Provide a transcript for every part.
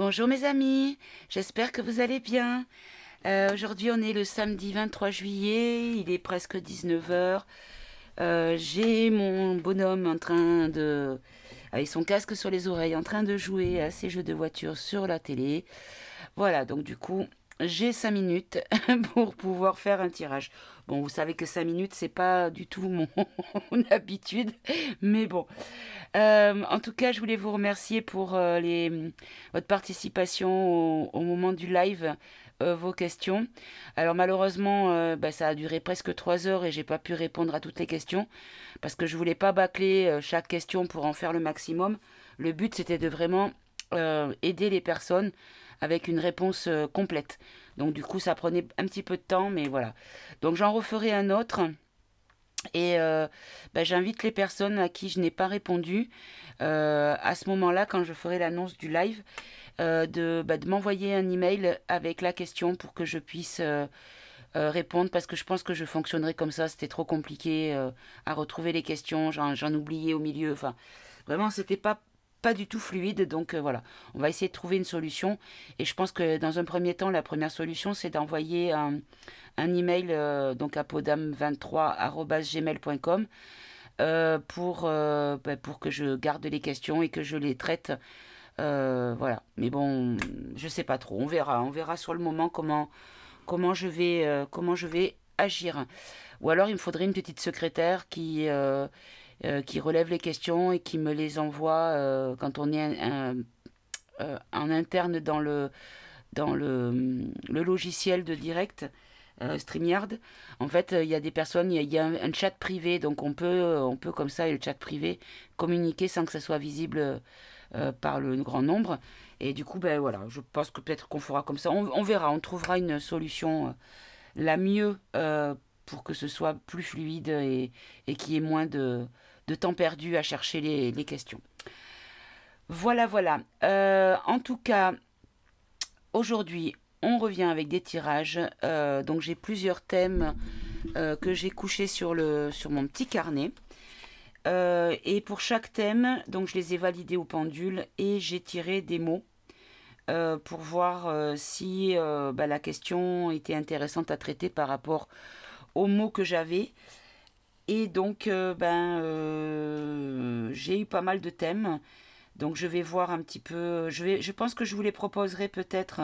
Bonjour mes amis, j'espère que vous allez bien. Aujourd'hui on est le samedi 23 juillet, il est presque 19 heures. J'ai mon bonhomme en train de, avec son casque sur les oreilles, en train de jouer à ses jeux de voiture sur la télé. Voilà, donc du coup j'ai 5 minutes pour pouvoir faire un tirage. Bon, vous savez que 5 minutes c'est pas du tout mon habitude, mais bon. En tout cas, je voulais vous remercier pour votre participation au moment du live, vos questions. Alors malheureusement, ça a duré presque 3 heures et j'ai pas pu répondre à toutes les questions parce que je voulais pas bâcler chaque question pour en faire le maximum. Le but c'était de vraiment aider les personnes avec une réponse complète. Donc du coup, ça prenait un petit peu de temps, mais voilà. Donc j'en referai un autre. Et j'invite les personnes à qui je n'ai pas répondu à ce moment-là, quand je ferai l'annonce du live, de m'envoyer un email avec la question pour que je puisse répondre, parce que je pense que je fonctionnerai comme ça. C'était trop compliqué à retrouver les questions, j'en oubliais au milieu. Enfin, vraiment, c'était pas du tout fluide. Donc voilà, on va essayer de trouver une solution. Et je pense que dans un premier temps, la première solution, c'est d'envoyer un email donc à podam23@gmail.com pour que je garde les questions et que je les traite. Voilà. Mais bon, je sais pas trop. On verra sur le moment comment je vais agir. Ou alors il me faudrait une petite secrétaire qui relève les questions et qui me les envoie quand on est en interne dans le logiciel de direct. StreamYard. En fait, il y a des personnes, il y a un chat privé, donc on peut comme ça, le chat privé, communiquer sans que ça soit visible par le grand nombre. Et du coup, ben voilà, je pense que peut-être qu'on fera comme ça. On verra, on trouvera une solution la mieux pour que ce soit plus fluide et qu'il y ait moins de temps perdu à chercher les questions. Voilà, voilà. En tout cas, aujourd'hui, on revient avec des tirages. Donc j'ai plusieurs thèmes que j'ai couchés sur mon petit carnet. Et pour chaque thème, donc je les ai validés au pendule et j'ai tiré des mots pour voir si la question était intéressante à traiter par rapport aux mots que j'avais. Et donc j'ai eu pas mal de thèmes. Donc je vais voir un petit peu. Je pense que je vous les proposerai peut-être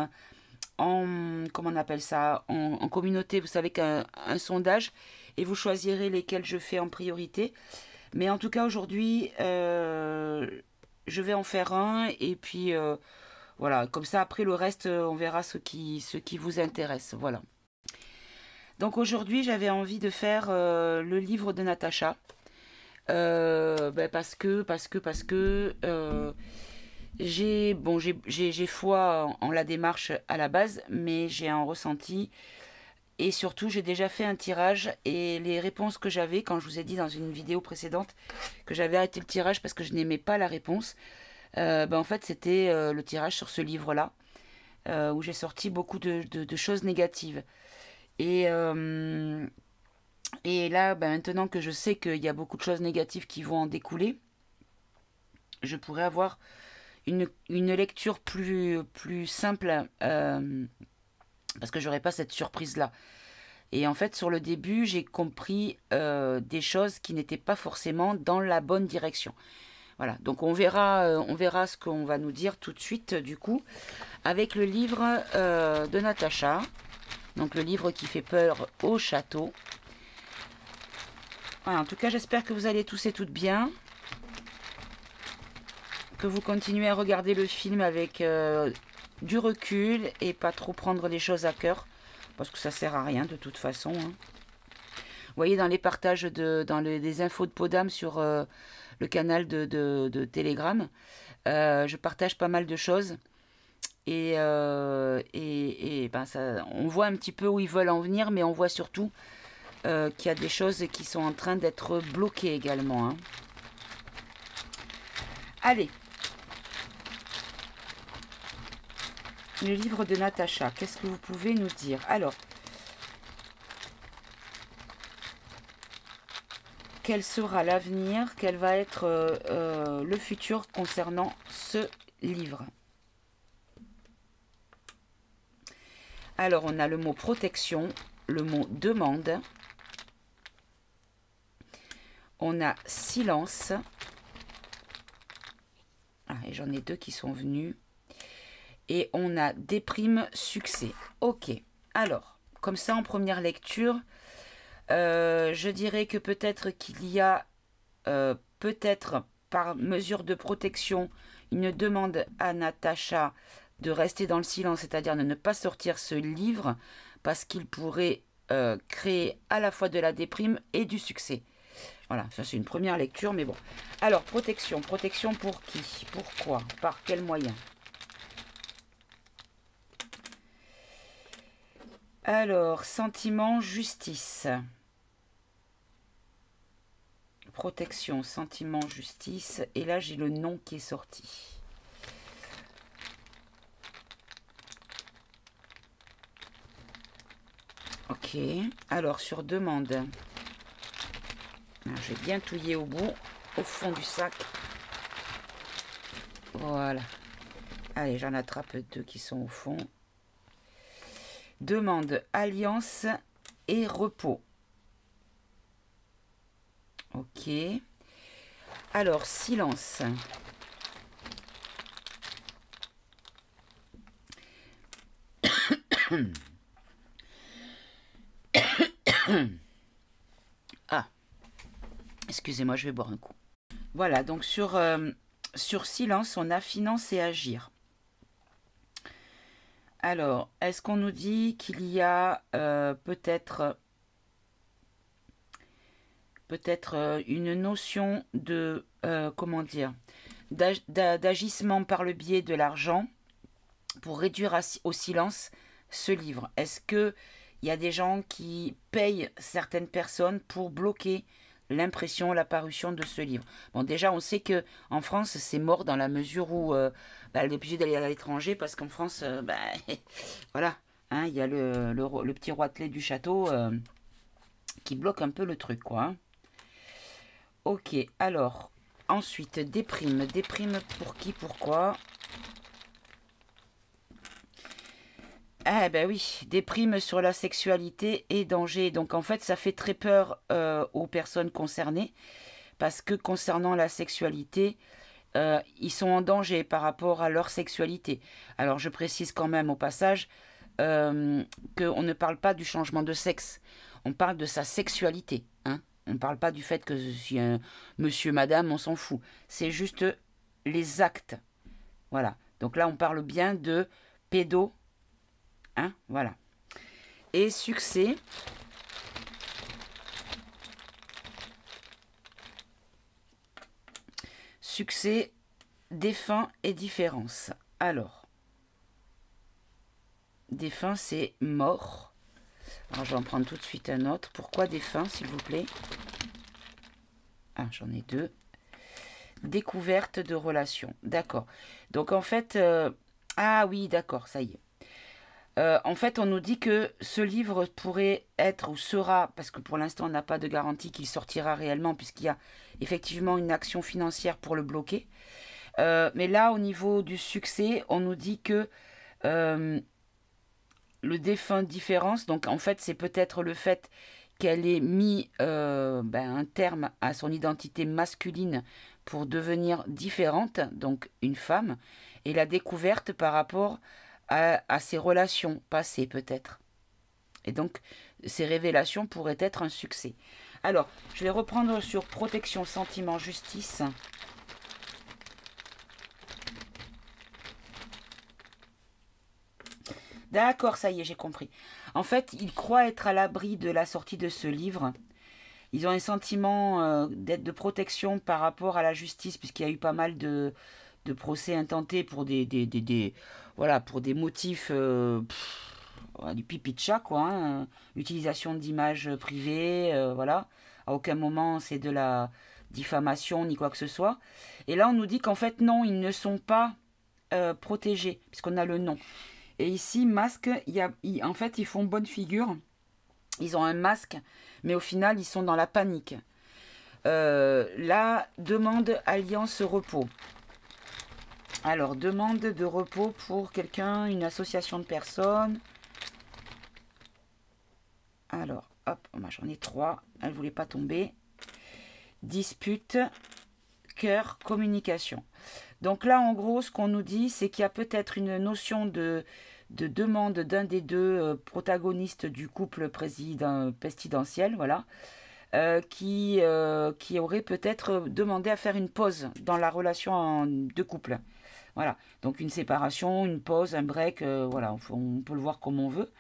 comment on appelle ça, en communauté. Vous savez qu'un sondage, et vous choisirez lesquels je fais en priorité. Mais en tout cas aujourd'hui, je vais en faire un et puis voilà, comme ça après le reste, on verra ce qui vous intéresse. Voilà. Donc aujourd'hui, j'avais envie de faire le livre de Natacha. Parce que j'ai foi en la démarche à la base, mais j'ai un ressenti. Et surtout, j'ai déjà fait un tirage et les réponses que j'avais, quand je vous ai dit dans une vidéo précédente que j'avais arrêté le tirage parce que je n'aimais pas la réponse, en fait, c'était le tirage sur ce livre-là, où j'ai sorti beaucoup de choses négatives. Et, et là, maintenant que je sais qu'il y a beaucoup de choses négatives qui vont en découler, je pourrais avoir une lecture plus simple parce que j'aurais pas cette surprise-là. Et en fait, sur le début, j'ai compris des choses qui n'étaient pas forcément dans la bonne direction. Voilà, donc on verra ce qu'on va nous dire tout de suite, du coup, avec le livre de Natacha. Donc le livre qui fait peur au château. Voilà, en tout cas, j'espère que vous allez tous et toutes bien. Que vous continuez à regarder le film avec du recul et pas trop prendre les choses à cœur. Parce que ça sert à rien de toute façon. Hein. Vous voyez dans les partages, dans les infos de Podam sur le canal de Telegram, je partage pas mal de choses. Et on voit un petit peu où ils veulent en venir, mais on voit surtout qu'il y a des choses qui sont en train d'être bloquées également. Hein. Allez. Le livre de Natacha, qu'est-ce que vous pouvez nous dire? Alors, quel sera l'avenir? Quel va être le futur concernant ce livre? Alors, on a le mot protection, le mot demande. On a silence. Ah, et j'en ai deux qui sont venus. Et on a déprime, succès. Ok. Alors, comme ça, en première lecture, je dirais que peut-être qu'il y a, peut-être par mesure de protection, une demande à Natacha de rester dans le silence, c'est-à-dire de ne pas sortir ce livre, parce qu'il pourrait créer à la fois de la déprime et du succès. Voilà, ça c'est une première lecture, mais bon. Alors, protection. Protection pour qui? Pourquoi? Par quel moyen? Alors, sentiment, justice. Protection, sentiment, justice. Et là, j'ai le nom qui est sorti. Ok. Alors, sur demande. J'ai bien touillé au bout, au fond du sac. Voilà. Allez, j'en attrape deux qui sont au fond. Demande, alliance et repos. Ok. Alors, silence. Ah. Excusez-moi, je vais boire un coup. Voilà, donc sur silence, on a finance et agir. Alors, est-ce qu'on nous dit qu'il y a peut-être une notion de, comment dire, d'agissement par le biais de l'argent pour réduire au silence ce livre? Est-ce qu'il y a des gens qui payent certaines personnes pour bloquer l'impression, la parution de ce livre? Bon, déjà, on sait que en France, c'est mort dans la mesure où elle est obligée d'aller à l'étranger parce qu'en France, voilà, hein, il y a le petit roitelet du château qui bloque un peu le truc, quoi. Hein. Ok, alors, ensuite, déprime. Déprime pour qui, pourquoi? Ah ben oui, déprime sur la sexualité et danger. Donc en fait, ça fait très peur aux personnes concernées parce que concernant la sexualité, ils sont en danger par rapport à leur sexualité. Alors je précise quand même au passage qu'on ne parle pas du changement de sexe, on parle de sa sexualité. Hein. On ne parle pas du fait que si un monsieur, madame, on s'en fout. C'est juste les actes. Voilà. Donc là, on parle bien de pédo. Hein, voilà. Et succès. Succès, défunt et différence. Alors, défunt, c'est mort. Alors, je vais en prendre tout de suite un autre. Pourquoi défunt, s'il vous plaît? Ah, j'en ai deux. Découverte de relation. D'accord. Donc, en fait... ah oui, d'accord, ça y est. En fait, on nous dit que ce livre pourrait être ou sera, parce que pour l'instant on n'a pas de garantie qu'il sortira réellement, puisqu'il y a effectivement une action financière pour le bloquer. Mais là, au niveau du succès, on nous dit que le défunt différence, donc en fait c'est peut-être le fait qu'elle ait mis un terme à son identité masculine pour devenir différente, donc une femme, et la découverte par rapport à ses relations passées peut-être. Et donc, ces révélations pourraient être un succès. Alors, je vais reprendre sur protection, sentiment, justice. D'accord, ça y est, j'ai compris. En fait, ils croient être à l'abri de la sortie de ce livre. Ils ont un sentiment d'être de protection par rapport à la justice, puisqu'il y a eu pas mal de procès intentés pour voilà, pour des motifs du pipi de chat, quoi. Hein, utilisation d'images privées, voilà. À aucun moment c'est de la diffamation ni quoi que ce soit. Et là, on nous dit qu'en fait, non, ils ne sont pas protégés, puisqu'on a le nom. Et ici, masque, en fait, ils font bonne figure. Ils ont un masque, mais au final, ils sont dans la panique. La demande alliance repos. Alors, demande de repos pour quelqu'un, une association de personnes. Alors, hop, moi j'en ai 3. Elle ne voulait pas tomber. Dispute, cœur, communication. Donc là, en gros, ce qu'on nous dit, c'est qu'il y a peut-être une notion de demande d'un des deux protagonistes du couple pestilentiel, voilà, qui aurait peut-être demandé à faire une pause dans la relation de couple. Voilà, donc une séparation, une pause, un break, voilà, on peut le voir comme on veut.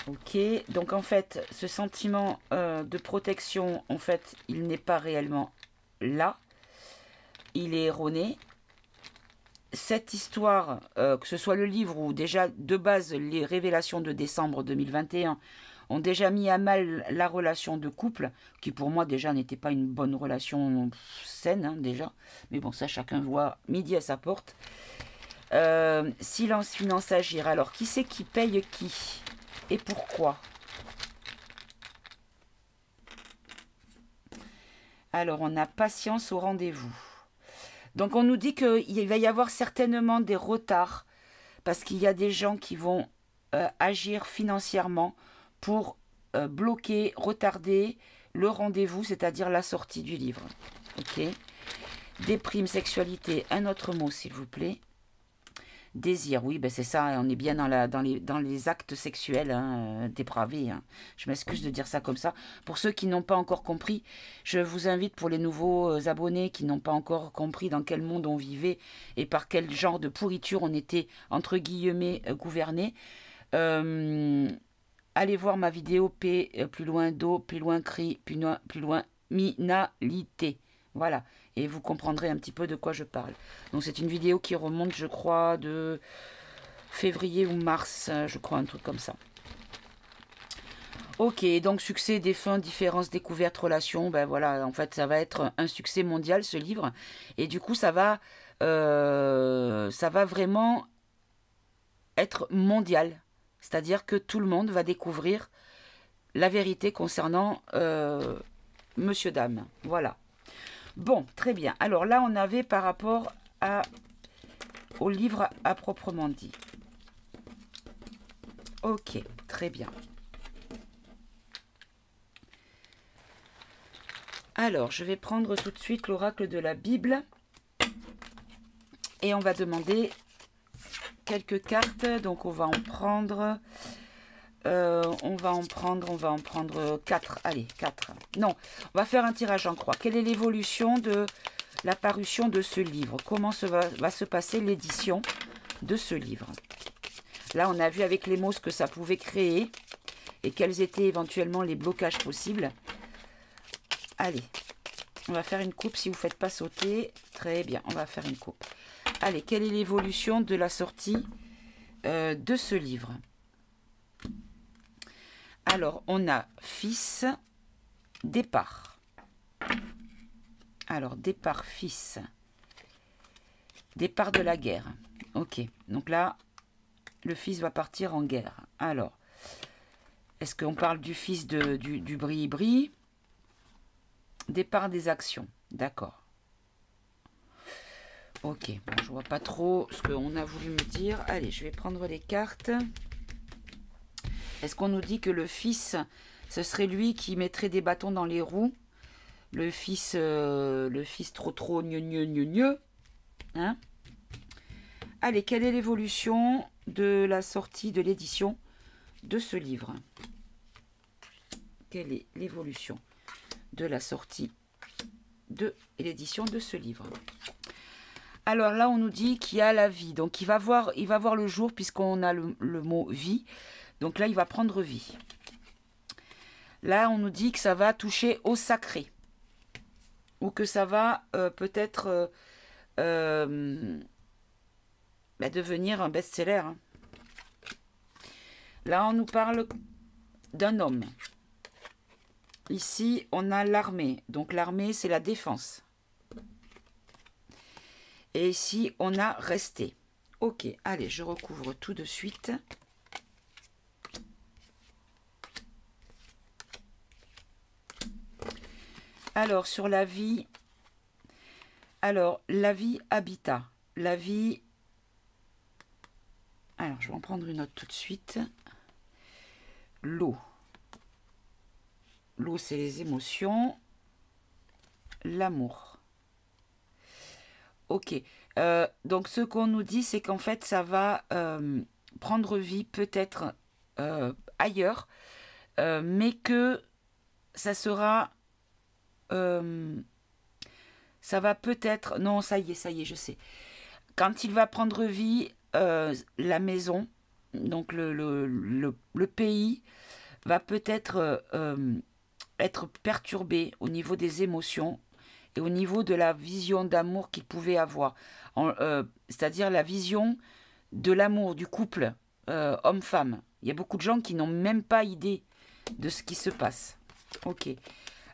Ok, donc en fait, ce sentiment de protection, en fait, il n'est pas réellement là. Il est erroné. Cette histoire, que ce soit le livre ou déjà de base les révélations de décembre 2021 ont déjà mis à mal la relation de couple, qui pour moi déjà n'était pas une bonne relation saine, hein, déjà. Mais bon, ça chacun voit midi à sa porte. Silence, finance, agir. Alors, qui c'est qui paye qui? Et pourquoi? Alors, on a patience au rendez-vous. Donc, on nous dit qu'il va y avoir certainement des retards parce qu'il y a des gens qui vont agir financièrement pour bloquer, retarder le rendez-vous, c'est-à-dire la sortie du livre. Ok. Déprime, sexualité, un autre mot, s'il vous plaît. Désir, oui, ben c'est ça, on est bien dans les actes sexuels dépravés. Hein. Je m'excuse de dire ça comme ça. Pour ceux qui n'ont pas encore compris, je vous invite pour les nouveaux abonnés qui n'ont pas encore compris dans quel monde on vivait et par quel genre de pourriture on était, entre guillemets, gouverné. Allez voir ma vidéo P, plus loin Do, plus loin Cri, plus loin Minalité. Voilà, et vous comprendrez un petit peu de quoi je parle. Donc c'est une vidéo qui remonte, je crois, de février ou mars, je crois, un truc comme ça. Ok, donc succès, défunt, différence, découverte, relation, ben voilà, en fait ça va être un succès mondial ce livre. Et du coup ça va vraiment être mondial. C'est-à-dire que tout le monde va découvrir la vérité concernant Monsieur Dame. Voilà. Bon, très bien. Alors là, on avait par rapport au livre à proprement dit. Ok, très bien. Alors, je vais prendre tout de suite l'oracle de la Bible. Et on va demander quelques cartes. Donc, on va en prendre... on va en prendre 4. Allez, 4. Non, on va faire un tirage en croix. Quelle est l'évolution de la parution de ce livre? Comment va se passer l'édition de ce livre? Là, on a vu avec les mots ce que ça pouvait créer et quels étaient éventuellement les blocages possibles. Allez, on va faire une coupe si vous ne faites pas sauter. Très bien, on va faire une coupe. Allez, quelle est l'évolution de la sortie de ce livre? Alors, on a fils, départ. Alors, départ, fils. Départ de la guerre. Ok, donc là, le fils va partir en guerre. Alors, est-ce qu'on parle du fils du bri-bri? Départ des actions, d'accord. Ok, bon, je vois pas trop ce qu'on a voulu me dire. Allez, je vais prendre les cartes. Est-ce qu'on nous dit que le fils, ce serait lui qui mettrait des bâtons dans les roues? Le fils trop gneu. Hein? Allez, quelle est l'évolution de la sortie de l'édition de ce livre? Quelle est l'évolution de la sortie de l'édition de ce livre? Alors là, on nous dit qu'il y a la vie. Donc, il va voir le jour puisqu'on a le mot vie. Donc là, il va prendre vie. Là, on nous dit que ça va toucher au sacré. Ou que ça va peut-être devenir un best-seller. Hein. Là, on nous parle d'un homme. Ici, on a l'armée. Donc l'armée, c'est la défense. Et ici, on a resté. Ok, allez, je recouvre tout de suite. Alors, sur la vie, la vie habitat, la vie Alors, je vais en prendre une autre tout de suite. L'eau. L'eau, c'est les émotions. L'amour. Ok. Donc, ce qu'on nous dit, c'est qu'en fait, ça va prendre vie peut-être ailleurs, mais que ça sera... ça va peut-être... Non, ça y est, je sais. Quand il va prendre vie, la maison, donc le pays, va peut-être être perturbé au niveau des émotions et au niveau de la vision d'amour qu'il pouvait avoir. C'est-à-dire la vision de l'amour, du couple homme-femme. Il y a beaucoup de gens qui n'ont même pas idée de ce qui se passe. Ok.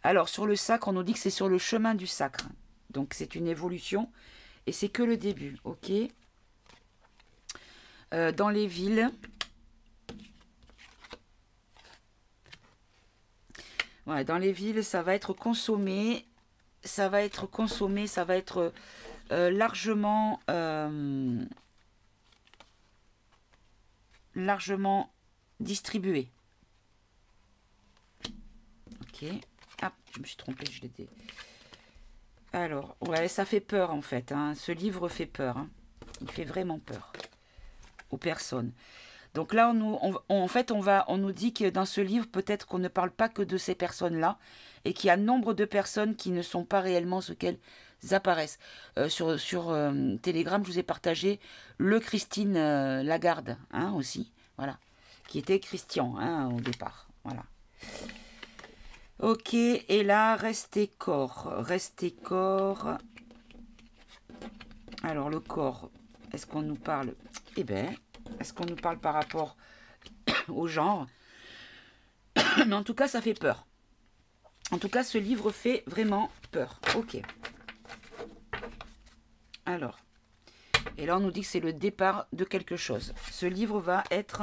Alors, sur le sacre, on nous dit que c'est sur le chemin du sacre. Donc, c'est une évolution. Et c'est que le début. Ok. Dans les villes. Ouais, dans les villes, ça va être consommé. Ça va être consommé. Ça va être largement distribué. Ok. Ah, je me suis trompée, je l'étais. Alors, ouais, ça fait peur en fait. Hein. Ce livre fait peur. Hein. Il fait vraiment peur aux personnes. Donc là, en fait, on nous dit que dans ce livre, peut-être qu'on ne parle pas que de ces personnes-là et qu'il y a nombre de personnes qui ne sont pas réellement ce qu'elles apparaissent. Sur Telegram, je vous ai partagé le Christine Lagarde, hein, aussi, voilà, qui était Christian, hein, au départ, voilà. Ok, et là, restez corps. Alors, le corps, est-ce qu'on nous parle? Eh bien, est-ce qu'on nous parle par rapport au genre? Mais en tout cas, ça fait peur. En tout cas, ce livre fait vraiment peur. Ok. Alors, et là, on nous dit que c'est le départ de quelque chose. Ce livre va être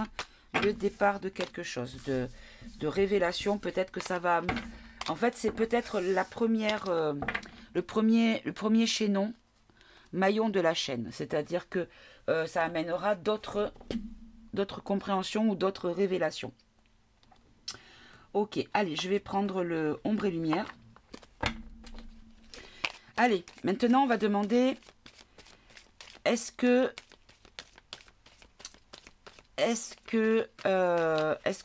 le départ de quelque chose, de révélation. Peut-être que ça va... En fait, c'est peut-être la première, le premier chaînon, maillon de la chaîne. C'est-à-dire que ça amènera d'autres compréhensions ou d'autres révélations. Ok, allez, je vais prendre le ombre et lumière. Allez, maintenant, on va demander... Est-ce que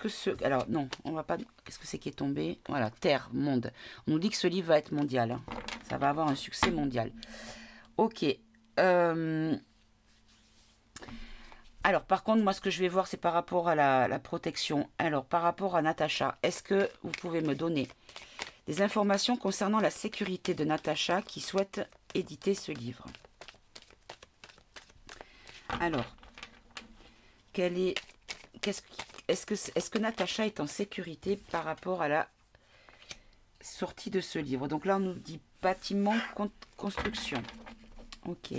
ce... Alors, non, on va pas... Qu'est-ce que c'est qui est tombé? Voilà, Terre, monde. On nous dit que ce livre va être mondial. Hein. Ça va avoir un succès mondial. Ok. Alors, par contre, moi, ce que je vais voir, c'est par rapport à la protection. Alors, par rapport à Natacha, est-ce que vous pouvez me donner des informations concernant la sécurité de Natacha qui souhaite éditer ce livre? Alors, est-ce que Natacha est en sécurité par rapport à la sortie de ce livre? Donc là, on nous dit bâtiment, construction. Ok.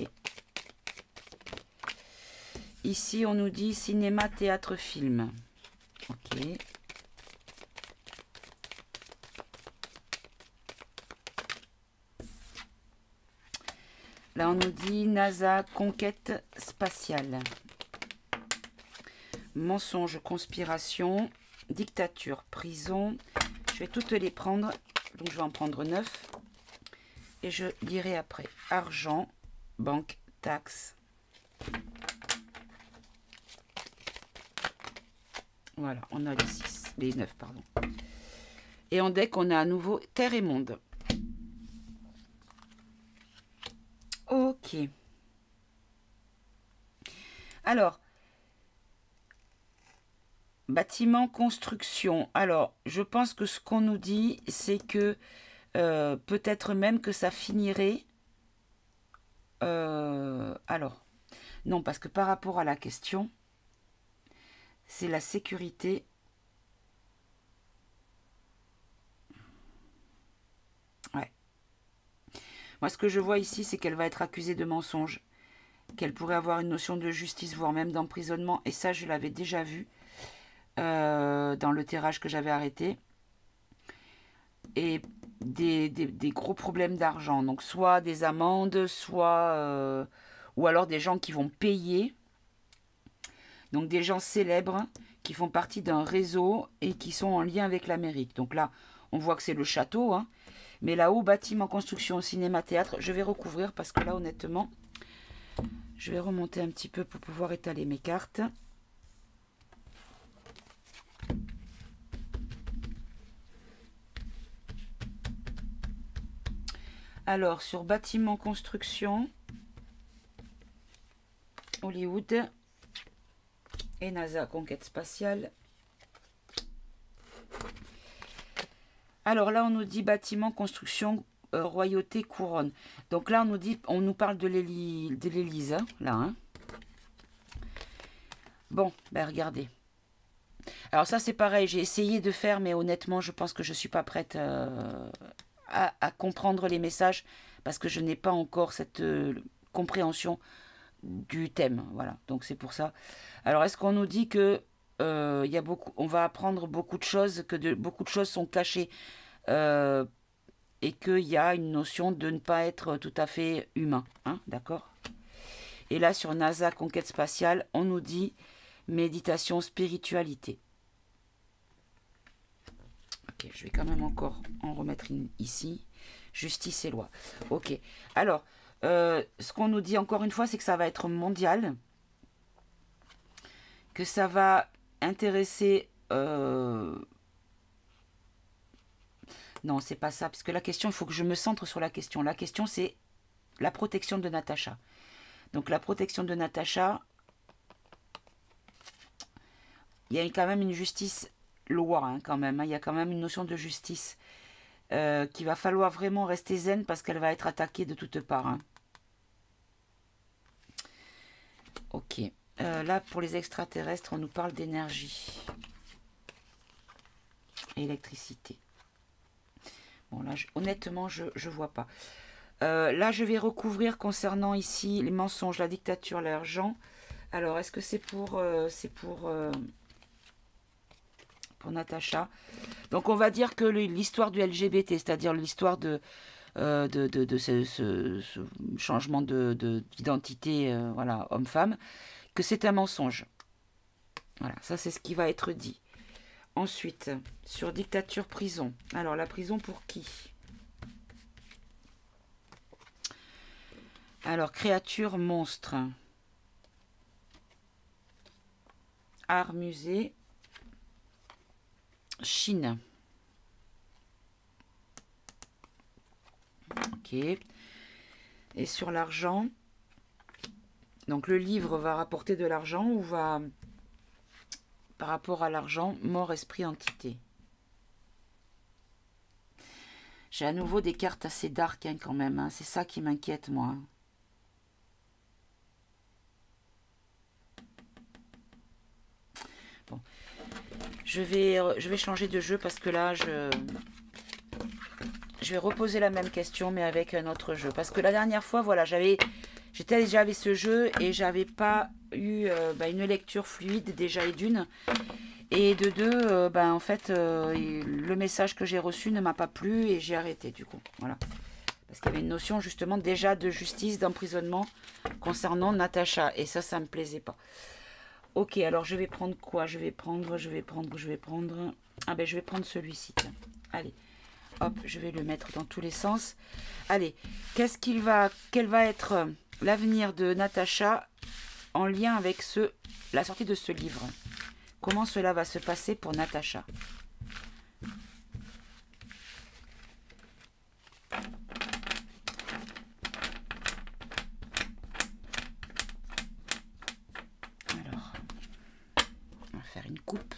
Ici, on nous dit cinéma, théâtre, film. Ok. Là, on nous dit NASA, conquête spatiale. Mensonge, conspiration, dictature, prison. Je vais toutes les prendre. Donc, je vais en prendre 9. Et je dirai après. Argent, banque, taxe. Voilà, on a les 6. Les 9, pardon. Et en deck, on a à nouveau terre et monde. Ok. Alors, bâtiment, construction. Alors, je pense que ce qu'on nous dit, c'est que peut-être même que ça finirait... alors, non, parce que par rapport à la question, c'est la sécurité. Ouais. Moi, ce que je vois ici, c'est qu'elle va être accusée de mensonge, qu'elle pourrait avoir une notion de justice, voire même d'emprisonnement. Et ça, je l'avais déjà vu dans le tirage que j'avais arrêté. Et des gros problèmes d'argent. Donc, soit des amendes, soit... ou alors des gens qui vont payer Donc des gens célèbres qui font partie d'un réseau et qui sont en lien avec l'Amérique. Donc là, on voit que c'est le château, hein. Mais là-haut, bâtiment, construction, cinéma, théâtre, je vais recouvrir parce que là, honnêtement, je vais remonter un petit peu pour pouvoir étaler mes cartes. Alors, sur bâtiment, construction, Hollywood et NASA, conquête spatiale. Alors là, on nous dit bâtiment, construction, royauté, couronne. Donc là, on nous parle de l'Élysée, hein, là. Hein. Bon, ben regardez. Alors ça, c'est pareil, j'ai essayé de faire, mais honnêtement, je pense que je ne suis pas prête à comprendre les messages parce que je n'ai pas encore cette compréhension du thème. Voilà, donc c'est pour ça. Alors, est-ce qu'on nous dit que y a beaucoup, on va apprendre beaucoup de choses, que beaucoup de choses sont cachées et qu'il y a une notion de ne pas être tout à fait humain, hein, d'accord? Et là, sur NASA, conquête spatiale, on nous dit méditation, spiritualité. Ok, je vais quand même encore en remettre une ici. Justice et loi. Ok, alors, ce qu'on nous dit encore une fois, c'est que ça va être mondial, que ça va intéresser... Non, c'est pas ça, parce que la question, il faut que je me centre sur la question. La question, c'est la protection de Natacha. Donc, la protection de Natacha, il y a quand même une justice loi, hein, quand même. Hein, il y a quand même une notion de justice qu'il va falloir vraiment rester zen parce qu'elle va être attaquée de toutes parts. Hein. Ok. Là, pour les extraterrestres, on nous parle d'énergie. Électricité. Bon, là, honnêtement, je ne vois pas. Là, je vais recouvrir concernant ici les mensonges, la dictature, l'argent. Alors, est-ce que c'est pour Natacha? Donc, on va dire que l'histoire du LGBT, c'est-à-dire l'histoire de ce changement d'identité, voilà, homme-femme, que c'est un mensonge. Voilà, ça, c'est ce qui va être dit. Ensuite, sur dictature, prison. Alors, la prison pour qui? Alors, créature, monstre. Art, musée. Chine. Ok. Et sur l'argent, donc le livre va rapporter de l'argent ou va... Par rapport à l'argent, mort, esprit, entité. J'ai à nouveau des cartes assez dark hein, quand même. Hein. C'est ça qui m'inquiète, moi. Bon. Je vais changer de jeu parce que là, je vais reposer la même question, mais avec un autre jeu. Parce que la dernière fois, voilà, j'étais déjà avec ce jeu et j'avais pas eu une lecture fluide déjà et d'une. Et de deux, en fait, le message que j'ai reçu ne m'a pas plu et j'ai arrêté du coup. Voilà. Parce qu'il y avait une notion justement déjà de justice, d'emprisonnement concernant Natacha. Et ça me plaisait pas. Ok, alors je vais prendre quoi? Je vais prendre... Ah ben, je vais prendre celui-ci. Allez, hop, je vais le mettre dans tous les sens. Allez, quel va être l'avenir de Natacha en lien avec la sortie de ce livre? Comment cela va se passer pour Natacha? Alors, on va faire une coupe.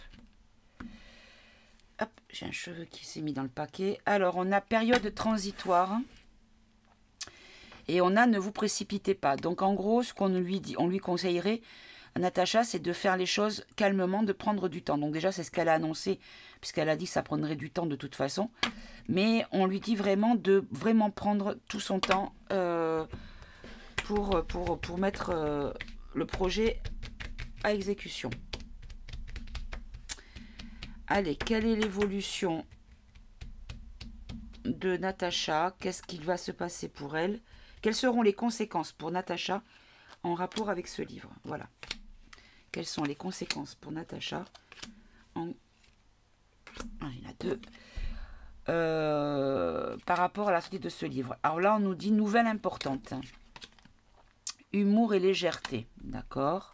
Hop, j'ai un cheveu qui s'est mis dans le paquet. Alors, on a période transitoire. Et on a ne vous précipitez pas. Donc, en gros, ce qu'on lui dit, on lui conseillerait à Natacha, c'est de faire les choses calmement, de prendre du temps. Donc déjà, c'est ce qu'elle a annoncé, puisqu'elle a dit que ça prendrait du temps de toute façon. Mais on lui dit vraiment de vraiment prendre tout son temps pour mettre le projet à exécution. Allez, quelle est l'évolution de Natacha? Qu'est-ce qu'il va se passer pour elle? Quelles seront les conséquences pour Natacha en rapport avec ce livre? Voilà. quelles sont les conséquences pour Natacha en... Ah, il y en a deux. Par rapport à la sortie de ce livre. Alors là, on nous dit nouvelle importante. Humour et légèreté. D'accord.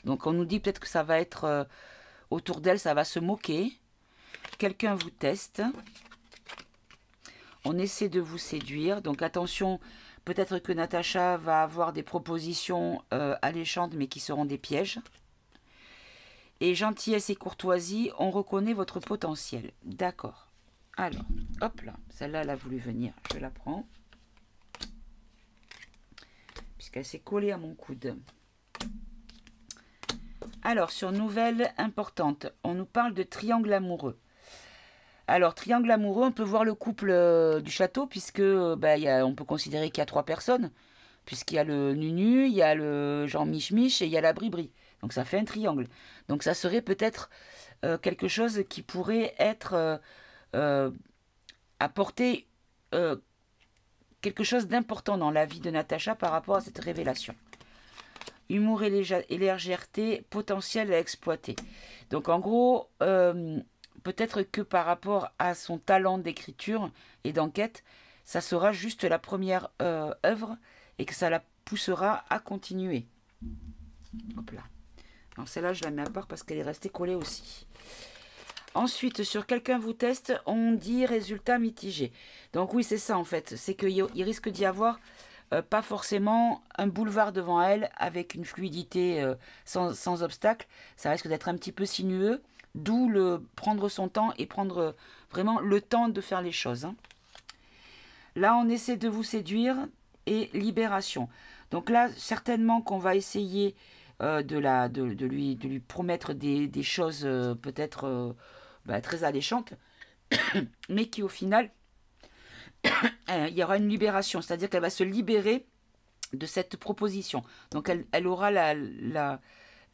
Donc on nous dit peut-être que ça va être autour d'elle, ça va se moquer. Quelqu'un vous teste. On essaie de vous séduire. Donc attention, peut-être que Natacha va avoir des propositions alléchantes, mais qui seront des pièges. Et gentillesse et courtoisie, on reconnaît votre potentiel. D'accord. Alors, hop là, celle-là, elle a voulu venir. Je la prends. Puisqu'elle s'est collée à mon coude. Alors, sur nouvelle importante, on nous parle de triangle amoureux. Alors, triangle amoureux, on peut voir le couple du château, puisque on peut considérer qu'il y a 3 personnes, puisqu'il y a le Nunu, il y a le Jean Mich-Mich et il y a la Bribri. Donc, ça fait un triangle. Donc, ça serait peut-être quelque chose qui pourrait être apporter quelque chose d'important dans la vie de Natacha par rapport à cette révélation. Humour et légèreté, potentiel à exploiter. Donc en gros, peut-être que par rapport à son talent d'écriture et d'enquête, ça sera juste la première œuvre et que ça la poussera à continuer. Hop là. Alors celle-là, je la mets à part parce qu'elle est restée collée aussi. Ensuite, sur quelqu'un vous teste, on dit résultat mitigé. Donc oui, c'est ça en fait. C'est qu'il risque d'y avoir pas forcément un boulevard devant elle avec une fluidité sans obstacle. Ça risque d'être un petit peu sinueux, d'où le prendre son temps et prendre vraiment le temps de faire les choses. Hein. Là, on essaie de vous séduire et libération. Donc là, certainement qu'on va essayer de lui promettre des choses peut-être très alléchantes, mais qui au final... il y aura une libération, c'est-à-dire qu'elle va se libérer de cette proposition. Donc elle aura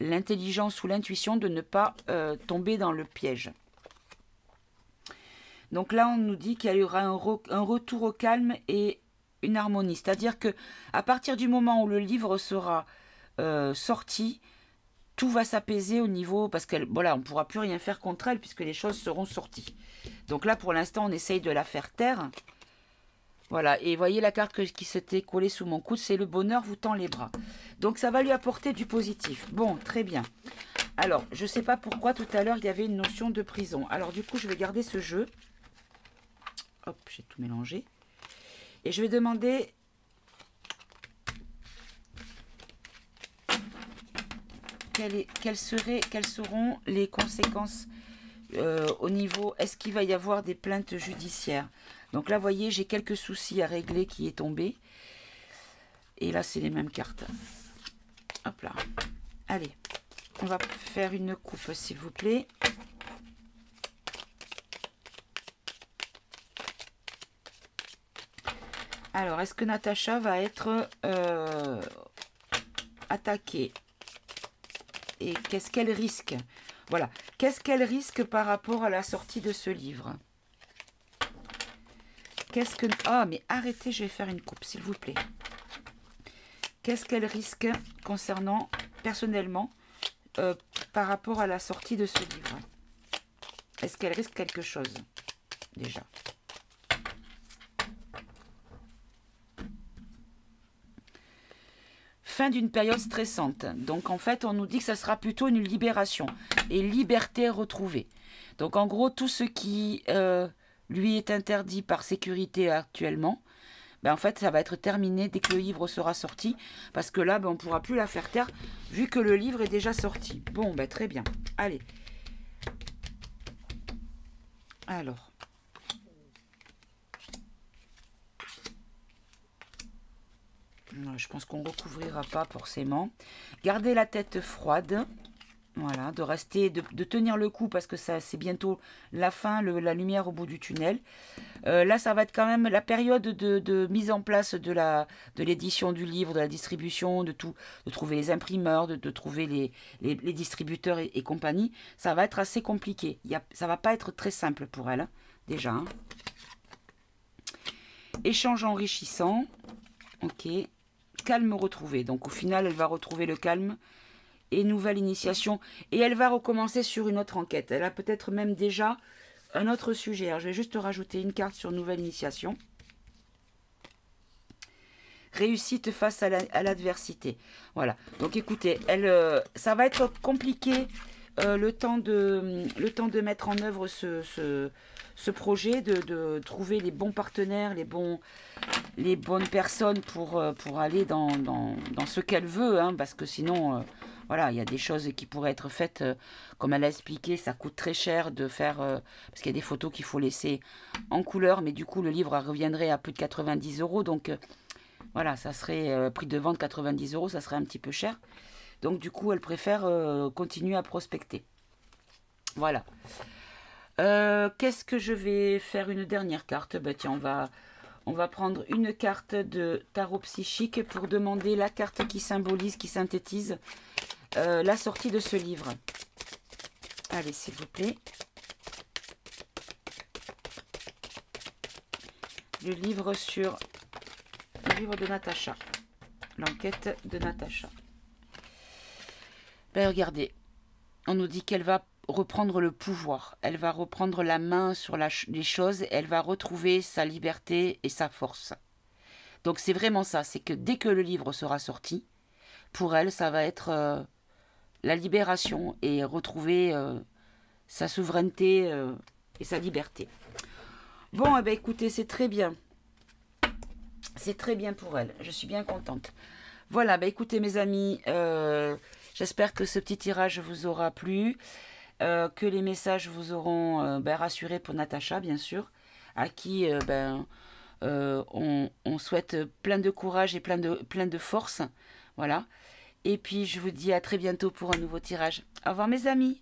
l'intelligence ou l'intuition de ne pas tomber dans le piège. Donc là, on nous dit qu'il y aura un retour au calme et une harmonie. C'est-à-dire que à partir du moment où le livre sera sorti, tout va s'apaiser au niveau... Parce qu'on ne pourra plus rien faire contre elle puisque les choses seront sorties. Donc là, pour l'instant, on essaye de la faire taire. Voilà, et voyez la carte qui s'était collée sous mon coude, c'est le bonheur vous tend les bras. Donc ça va lui apporter du positif. Bon, très bien. Alors, je ne sais pas pourquoi tout à l'heure il y avait une notion de prison. Alors du coup, je vais garder ce jeu. Hop, j'ai tout mélangé. Et je vais demander... Quelles seront les conséquences au niveau... Est-ce qu'il va y avoir des plaintes judiciaires ? Donc là, vous voyez, j'ai quelques soucis à régler qui est tombé. Et là, c'est les mêmes cartes. Hop là. Allez, on va faire une coupe, s'il vous plaît. Alors, est-ce que Natacha va être attaquée? Et qu'est-ce qu'elle risque? Voilà. Qu'est-ce qu'elle risque par rapport à la sortie de ce livre? Qu'est-ce que... Ah, mais arrêtez, je vais faire une coupe, s'il vous plaît. Qu'est-ce qu'elle risque concernant, personnellement, par rapport à la sortie de ce livre? Est-ce qu'elle risque quelque chose, déjà? Fin d'une période stressante. Donc, en fait, on nous dit que ça sera plutôt une libération et liberté retrouvée. Donc, en gros, tout ce qui... lui est interdit par sécurité actuellement, en fait, ça va être terminé dès que le livre sera sorti, parce que là, on ne pourra plus la faire taire, vu que le livre est déjà sorti. Bon, très bien. Allez. Alors. Non, je pense qu'on ne recouvrira pas forcément. Gardez la tête froide. Voilà, de rester, de tenir le coup parce que ça c'est bientôt la fin, la lumière au bout du tunnel. Là, ça va être quand même la période de mise en place de l'édition du livre, de la distribution, de tout, de trouver les imprimeurs, de trouver les distributeurs et compagnie. Ça va être assez compliqué. Ça va pas être très simple pour elle, hein, déjà. Hein. Échange enrichissant. Ok. Calme retrouvé. Donc au final, elle va retrouver le calme. et nouvelle initiation. Et elle va recommencer sur une autre enquête. Elle a peut-être même déjà un autre sujet. Alors, je vais juste rajouter une carte sur nouvelle initiation. Réussite face à l'adversité. Voilà. Donc écoutez, ça va être compliqué le temps de mettre en œuvre ce projet, de trouver les bons partenaires, les bonnes personnes pour aller dans ce qu'elle veut, hein, parce que sinon, voilà, il y a des choses qui pourraient être faites, comme elle a expliqué, ça coûte très cher de faire, parce qu'il y a des photos qu'il faut laisser en couleur, mais du coup, le livre reviendrait à plus de 90 €, donc voilà, ça serait prix de vente 90 €, ça serait un petit peu cher. Donc du coup, elle préfère continuer à prospecter. Voilà. Qu'est-ce que je vais faire une dernière carte? Ben, tiens, on va prendre une carte de tarot psychique pour demander la carte qui symbolise, qui synthétise la sortie de ce livre. Allez, s'il vous plaît. Le livre de Natacha. L'enquête de Natacha. Ben, regardez, on nous dit qu'elle va reprendre le pouvoir, elle va reprendre la main sur les choses, elle va retrouver sa liberté et sa force. Donc c'est vraiment ça, c'est que dès que le livre sera sorti, pour elle, ça va être la libération et retrouver sa souveraineté et sa liberté. Bon, eh ben, écoutez, c'est très bien. C'est très bien pour elle, je suis bien contente. Voilà, ben, écoutez mes amis, j'espère que ce petit tirage vous aura plu, que les messages vous auront rassuré pour Natacha, bien sûr, à qui on souhaite plein de courage et plein de force. Voilà. Et puis, je vous dis à très bientôt pour un nouveau tirage. Au revoir mes amis.